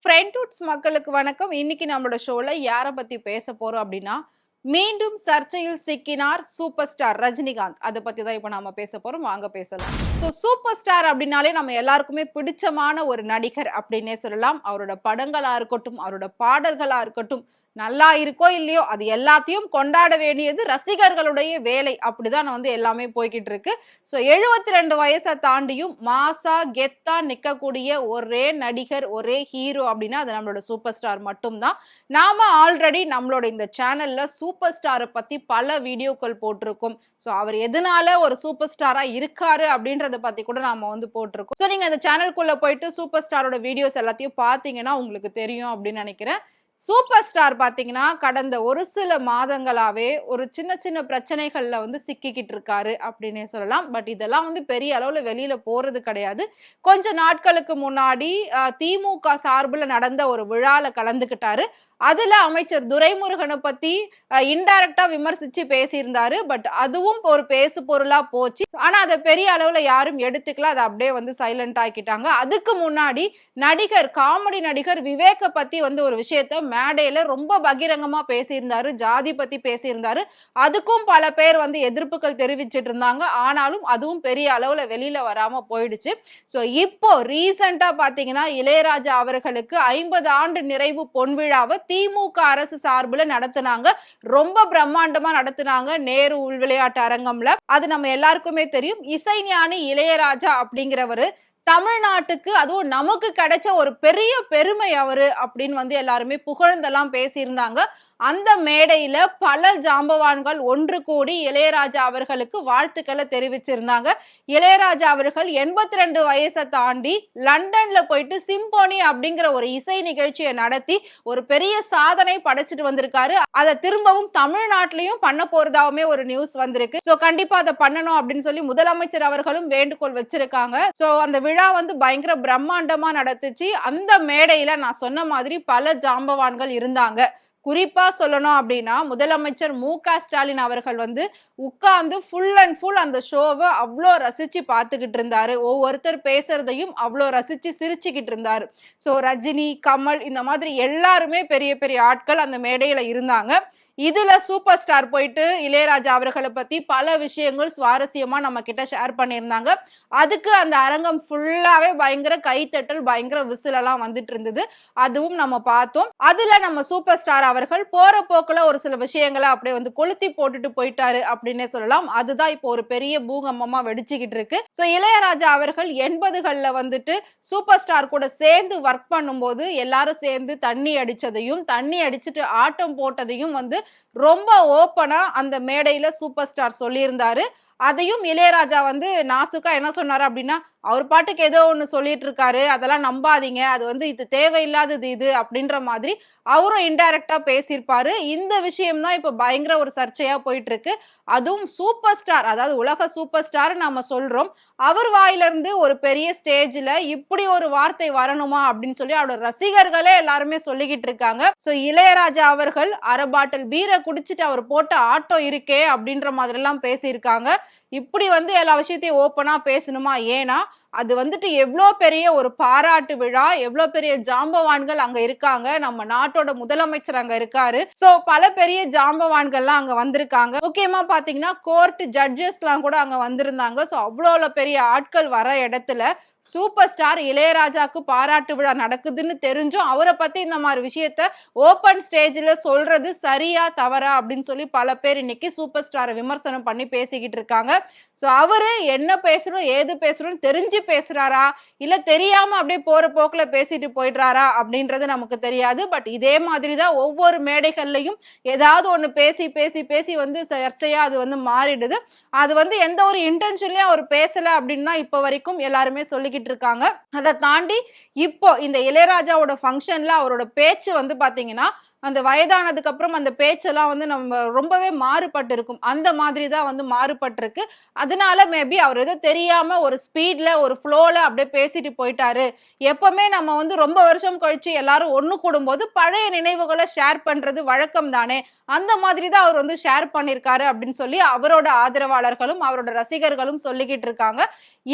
ஃப்ரெண்ட்வுட்ஸ் மக்களுக்கு வணக்கம். இன்னைக்கு நம்மளோட ஷோல யார பத்தி பேச போறோம் அப்படின்னா, மீண்டும் சர்ச்சையில் சிக்கினார் சூப்பர் ஸ்டார் ரஜினிகாந்த். அத பத்தி தான் இப்ப நாம பேச போறோம். வாங்க பேசலாம். சூப்பர் ஸ்டார் அப்படின்னாலே நம்ம எல்லாருக்குமே பிடிச்சமான ஒரு நடிகர் அப்படின்னே சொல்லலாம். அவரோட படங்களா இருக்கட்டும், அவரோட பாடல்களா இருக்கட்டும், நல்லா இருக்கோ இல்லையோ அது எல்லாத்தையும் கொண்டாட வேண்டியது ரசிகர்களுடைய வேலை. அப்படிதான் எல்லாமே போய்க்கிட்டு இருக்கு. 72 வயசை தாண்டியும் மாசா கெத்தா நிக்கக்கூடிய ஒரே நடிகர், ஒரே ஹீரோ அப்படின்னா அது நம்மளோட சூப்பர் ஸ்டார் மட்டும்தான். நாம ஆல்ரெடி நம்மளோட இந்த சேனல்ல சூப்பர் ஸ்டாரை பத்தி பல வீடியோக்கள் போட்டிருக்கோம். அவர் எதனால ஒரு சூப்பர் ஸ்டாரா இருக்காரு அப்படின்றத பத்தி கூட நாம போட்டிருக்கோம். நீங்க அந்த சேனலுக்குள்ள போயிட்டு சூப்பர் ஸ்டாரோட வீடியோஸ் எல்லாத்தையும் பாத்தீங்கன்னா உங்களுக்கு தெரியும் அப்படின்னு நினைக்கிறேன். சூப்பர் ஸ்டார் பாத்தீங்கன்னா கடந்த ஒரு சில மாதங்களாவே ஒரு சின்ன சின்ன பிரச்சனைகள்ல சிக்கிக்கிட்டு இருக்காரு அப்படின்னே சொல்லலாம். பட் இதெல்லாம் பெரிய அளவுல வெளியில போறது கிடையாது. கொஞ்ச நாட்களுக்கு முன்னாடி திமுக சார்புல நடந்த ஒரு விழால கலந்துக்கிட்டாரு. அதுல அமைச்சர் துரைமுருகனை பத்தி இன்டைரக்டா விமர்சிச்சு பேசியிருந்தாரு. பட் அதுவும் ஒரு பேசு பொருளா போச்சு. ஆனா அதை பெரிய அளவுல யாரும் எடுத்துக்கல. அதை அப்படியே சைலண்ட் ஆக்கிட்டாங்க. அதுக்கு முன்னாடி காமெடி நடிகர் விவேக்க பத்தி ஒரு விஷயத்த மேடையில ரொம்ப பகிரங்கமா பேசியிருந்தாரு. ஜாதி பத்தி பேசியிருந்தாரு. அதுக்கும் பல பேர் எதிர்ப்புகள் தெரிவிச்சிட்டு இருந்தாங்க. ஆனாலும் அதுவும் பெரிய அளவுல வெளியில வராம போயிடுச்சு. இப்போ ரீசெண்டா பாத்தீங்கன்னா இளையராஜா அவர்களுக்கு 50 ஆண்டு நிறைவு பொன்விழாவை திமுக அரசு சார்புல நடத்துனாங்க. ரொம்ப பிரம்மாண்டமா நடத்துனாங்க நேரு உள் விளையாட்டு அரங்கம்ல. அது நம்ம எல்லாருக்குமே தெரியும். இசைஞானி இளையராஜா அப்படிங்கிறவரு தமிழ்நாட்டுக்கு அதுவும் நமக்கு கிடைச்ச ஒரு பெரிய பெருமை அவரு அப்படின்னு எல்லாருமே புகழ்ந்தெல்லாம் பேசியிருந்தாங்க. அந்த மேடையில பல ஜாம்பவான்கள் ஒன்று கூடி இளையராஜா அவர்களுக்கு வாழ்த்துக்களை தெரிவிச்சிருந்தாங்க. இளையராஜா அவர்கள் 82 வயசை தாண்டி லண்டன்ல போயிட்டு சிம்போனி அப்படிங்கிற ஒரு இசை நிகழ்ச்சியை நடத்தி ஒரு பெரிய சாதனை படைச்சிட்டு வந்திருக்காரு. அதை திரும்பவும் தமிழ்நாட்டிலையும் பண்ண போறதாவுமே ஒரு நியூஸ் வந்திருக்கு. கண்டிப்பா அதை பண்ணணும் அப்படின்னு சொல்லி முதலமைச்சர் அவர்களும் வேண்டுகோள் வச்சிருக்காங்க. அந்த விழா பயங்கர பிரம்மாண்டமா நடத்துச்சு. அந்த மேடையில நான் சொன்ன மாதிரி பல ஜாம்பவான்கள் இருந்தாங்க. குறிப்பா சொல்லணும் அப்படின்னா முதலமைச்சர் மு.க.ஸ்டாலின் அவர்கள் உட்கார்ந்து ஃபுல் அண்ட் ஃபுல் அந்த ஷோவை அவ்வளோ ரசிச்சு பார்த்துக்கிட்டு இருந்தாரு. ஒவ்வொருத்தர் பேசுறதையும் அவ்வளோ ரசிச்சு சிரிச்சுக்கிட்டு இருந்தாரு. ரஜினி, கமல் இந்த மாதிரி எல்லாருமே பெரிய பெரிய ஆட்கள் அந்த மேடையில இருந்தாங்க. இதுல சூப்பர் ஸ்டார் போயிட்டு இளையராஜா அவர்களை பத்தி பல விஷயங்கள் சுவாரஸ்யமா நம்ம கிட்ட ஷேர் பண்ணியிருந்தாங்க. அதுக்கு அந்த அரங்கம் ஃபுல்லாவே பயங்கர கைத்தட்டல், பயங்கர விசில் எல்லாம் வந்துட்டு இருந்தது. அதுவும் நம்ம பார்த்தோம். அதுல நம்ம சூப்பர் ஸ்டார் அவர்கள் போற போக்குல ஒரு சில விஷயங்களை அப்படியே கொளுத்தி போட்டுட்டு போயிட்டாரு அப்படின்னே சொல்லலாம். அதுதான் இப்போ ஒரு பெரிய பூகம்பமா வெடிச்சுக்கிட்டு இருக்கு. இளையராஜா அவர்கள் 80கள்ல சூப்பர் ஸ்டார் கூட சேர்ந்து ஒர்க் பண்ணும்போது எல்லாரும் சேர்ந்து தண்ணி அடிச்சதையும், தண்ணி அடிச்சுட்டு ஆட்டம் போட்டதையும் ரொம்ப ஓப்பனா அந்த மேடையில சூப்பர் ஸ்டார் சொல்லியிருந்தாரு. அதையும் இளையராஜா நாசுக்கா என்ன சொன்னாரு அப்படின்னா, அவர் பாட்டுக்கு ஏதோ ஒண்ணு சொல்லிட்டு இருக்காரு, அதெல்லாம் நம்பாதீங்க, அது இது தேவையில்லாதது இது அப்படின்ற மாதிரி அவரும் இன்டைரக்டா பேசியிருப்பாரு. இந்த விஷயம் தான் இப்ப பயங்கர ஒரு சர்ச்சையா போயிட்டு இருக்கு. அதுவும் சூப்பர் ஸ்டார், அதாவது உலக சூப்பர் ஸ்டார் நாம சொல்றோம். அவர் வாயிலிருந்து ஒரு பெரிய ஸ்டேஜ்ல இப்படி ஒரு வார்த்தை வரணுமா அப்படின்னு சொல்லி அவரோட ரசிகர்களே எல்லாருமே சொல்லிக்கிட்டு இருக்காங்க. இளையராஜா அவர்கள் அரை பாட்டில் பீரை குடிச்சிட்டு அவர் போட்ட ஆட்டோ இருக்கே அப்படின்ற மாதிரி எல்லாம் பேசியிருக்காங்க. இப்படி எல்லா விஷயத்தையும் ஓப்பனா பேசணுமா? ஏன்னா அது எவ்வளோ பெரிய ஒரு பாராட்டு விழா, எவ்வளோ பெரிய ஜாம்பவான்கள் அங்க இருக்காங்க. நம்ம நாட்டோட முதலமைச்சர் அங்க இருக்காரு. பல பெரிய ஜாம்பவான்கள்லாம் அங்க வந்திருக்காங்க. முக்கியமா பாத்தீங்கன்னா கோர்ட் ஜட்ஜஸ் எல்லாம் கூட அங்க வந்திருந்தாங்க. அவ்வளோ பெரிய ஆட்கள் வர இடத்துல சூப்பர் ஸ்டார் இளையராஜாக்கு பாராட்டு விழா நடக்குதுன்னு தெரிஞ்சும் அவரை பத்தி இந்த மாதிரி விஷயத்த ஓபன் ஸ்டேஜ்ல சொல்றது சரியா தவறா அப்படின்னு சொல்லி பல பேர் இன்னைக்கு சூப்பர் ஸ்டாரை விமர்சனம் பண்ணி பேசிக்கிட்டு இருக்காங்க. அவரு என்ன பேசணும், ஏது பேசணும்னு தெரிஞ்சு பேசுறாரா, இல்ல தெரியாம அப்படியே போற போக்குல பேசிட்டு போயிடுறாரா அப்படின்றது நமக்கு தெரியாது. பட் இதே மாதிரிதான் ஒவ்வொரு மேடைகள்லையும் ஏதாவது ஒண்ணு பேசி பேசி பேசி சர்ச்சையா அது மாறிடுது. அது எந்த ஒரு இன்டென்ஷன்லயும் அவர் பேசல அப்படின்னு தான் இப்ப வரைக்கும் எல்லாருமே சொல்லிக்கிட்டு இருக்காங்க. அதை தாண்டி இப்போ இந்த இளையராஜாவோட ஃபங்க்ஷன்ல அவரோட பேச்சு பாத்தீங்கன்னா அந்த வயதானதுக்கு அப்புறம் அந்த பேச்செல்லாம் வந்து நம்ம ரொம்பவே மாறுபட்டு இருக்கும். அந்த மாதிரி தான் வந்து மாறுபட்டிருக்கு. அதனால மேபி அவர் ஏதோ தெரியாம ஒரு ஸ்பீட்ல ஒரு ஃப்ளோல அப்படியே பேசிட்டு போயிட்டாரு. எப்பவுமே நம்ம வந்து ரொம்ப வருஷம் கழிச்சு எல்லாரும் ஒண்ணு கூடும்போது பழைய நினைவுகள ஷேர் பண்றது வழக்கம் தானே. அந்த மாதிரி தான் அவர் வந்து ஷேர் பண்ணியிருக்காரு அப்படின்னு சொல்லி அவரோட ஆதரவாளர்களும், அவரோட ரசிகர்களும் சொல்லிக்கிட்டு இருக்காங்க.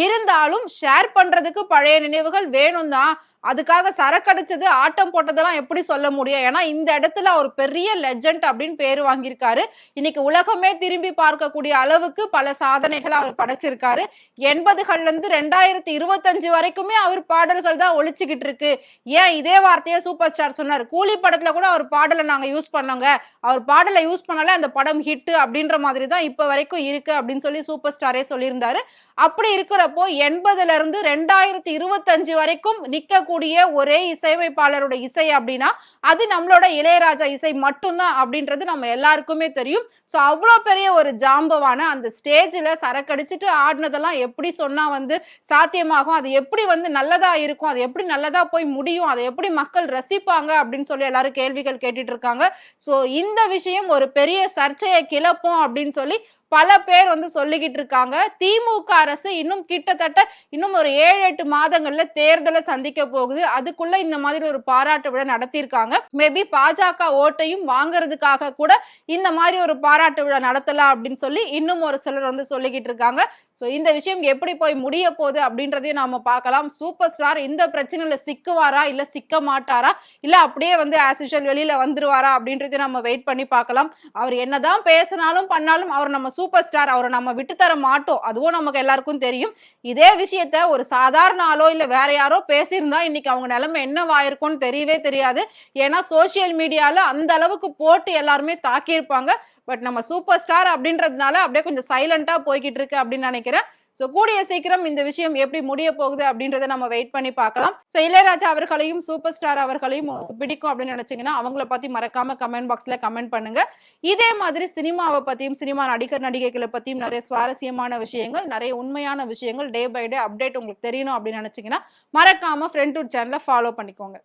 இருந்தாலும் ஷேர் பண்றதுக்கு பழைய நினைவுகள் வேணும் தான். அதுக்காக சரக்கடிச்சது, ஆட்டம் போட்டதெல்லாம் எப்படி சொல்ல முடியும்? ஏன்னா இந்த இடத்துல அவர் பெரிய லெஜண்ட் அப்படின்னு பேரு வாங்கியிருக்காரு. இன்னைக்கு உலகமே திரும்பி பார்க்கக்கூடிய அளவுக்கு பல சாதனைகள அவர் படைச்சிருக்காரு. 80கள்ல இருந்து 2025 வரைக்குமே அவர் பாடல்கள் தான் ஒலிச்சுக்கிட்டு இருக்கு. ஏன் இதே வார்த்தைய சூப்பர் ஸ்டார் சொன்னாரு. கூலி படத்துல கூட அவர் பாடல நாங்க யூஸ் பண்ணோங்க. அவர் பாடல யூஸ் பண்ணாலே அந்த படம் ஹிட் அப்படின்ற மாதிரி தான் இப்ப வரைக்கும் இருக்கு அப்படின்னு சொல்லி சூப்பர் ஸ்டாரே சொல்லியிருந்தாரு. அப்படி இருக்கிறப்போ 80ல இருந்து 2025 வரைக்கும் நிக்கக்கூடிய ஒரே இசையமைப்பாளரோட இசை அப்படின்னா அது நம்மளோட இளையராஜா இசை மட்டும்தான் அப்படின்றது நம்ம எல்லாருக்குமே தெரியும். சோ அவ்வளோ பெரிய ஒரு ஜாம்பவான அந்த ஸ்டேஜ்ல சரக்கடிச்சிட்டு ஆடினதெல்லாம் எப்படி சொன்னா வந்து சாத்தியமாகும், அது எப்படி வந்து நல்லதா இருக்கும், அது எப்படி நல்லதா போய் முடியும், அதை எப்படி மக்கள் ரசிப்பாங்க அப்படின்னு சொல்லி எல்லாரும் கேள்விகள் கேட்டுட்டு இருக்காங்க. சோ இந்த விஷயம் ஒரு பெரிய சர்ச்சையை கிளப்பும் அப்படின்னு சொல்லி பல பேர் வந்து சொல்லிக்கிட்டு இருக்காங்க. திமுக அரசு இன்னும் கிட்டத்தட்ட இன்னும் ஒரு 7-8 மாதங்கள்ல தேர்தலை சந்திக்க போகுது. அதுக்குள்ள இந்த மாதிரி ஒரு பாராட்டு விழா நடத்தியிருக்காங்க. மேபி பாஜக ஓட்டையும் வாங்குறதுக்காக கூட இந்த மாதிரி ஒரு பாராட்டு விழா நடத்தலாம் அப்படின்னு சொல்லி இன்னும் ஒரு சிலர் வந்து சொல்லிக்கிட்டு இருக்காங்க. சோ இந்த விஷயம் எப்படி போய் முடிய போகுது அப்படின்றதையும் நாம பார்க்கலாம். சூப்பர் ஸ்டார் இந்த பிரச்சனையில சிக்குவாரா இல்ல சிக்க மாட்டாரா இல்ல அப்படியே வந்து ஆஸ் யூசுவல் வெளியில வந்துருவாரா அப்படின்றதையும் நம்ம வெயிட் பண்ணி பார்க்கலாம். அவர் என்னதான் பேசினாலும் பண்ணாலும் அவர் நம்ம சூப்பர் ஸ்டார், அவரை நம்ம விட்டு தர மாட்டோம். அதுவும் நமக்கு எல்லாருக்கும் தெரியும். இதே விஷயத்த ஒரு சாதாரண ஆளோ இல்ல வேற யாரோ பேசியிருந்தா இன்னைக்கு அவங்க நிலைமை என்னவாயிருக்கும்னு தெரியவே தெரியாது. ஏன்னா சோசியல் மீடியால அந்த அளவுக்கு போட்டு எல்லாருமே தாக்கியிருப்பாங்க. பட் நம்ம சூப்பர் ஸ்டார் அப்படின்றதுனால அப்படியே கொஞ்சம் சைலண்டா போய்கிட்டு இருக்கு அப்படின்னு நினைக்கிறேன். சோ கூடிய சீக்கிரம் இந்த விஷயம் எப்படி முடிய போகுது அப்படின்றத நம்ம வெயிட் பண்ணி பார்க்கலாம். சோ இளையராஜா அவர்களையும் சூப்பர் ஸ்டார் அவர்களையும் பிடிக்கும் அப்படின்னு நினைச்சீங்கன்னா அவங்கள பத்தி மறக்காம கமெண்ட் பாக்ஸ்ல கமெண்ட் பண்ணுங்க. இதே மாதிரி சினிமாவை பத்தியும் சினிமா நடிகர் நடிகைகளை பத்தியும் நிறைய சுவாரஸ்யமான விஷயங்கள், நிறைய உண்மையான விஷயங்கள் டே பை டே அப்டேட் உங்களுக்கு தெரியணும் அப்படின்னு நினைச்சீங்கன்னா மறக்காம ஃப்ரெண்ட் டூர் சேனலை ஃபாலோ பண்ணிக்கோங்க.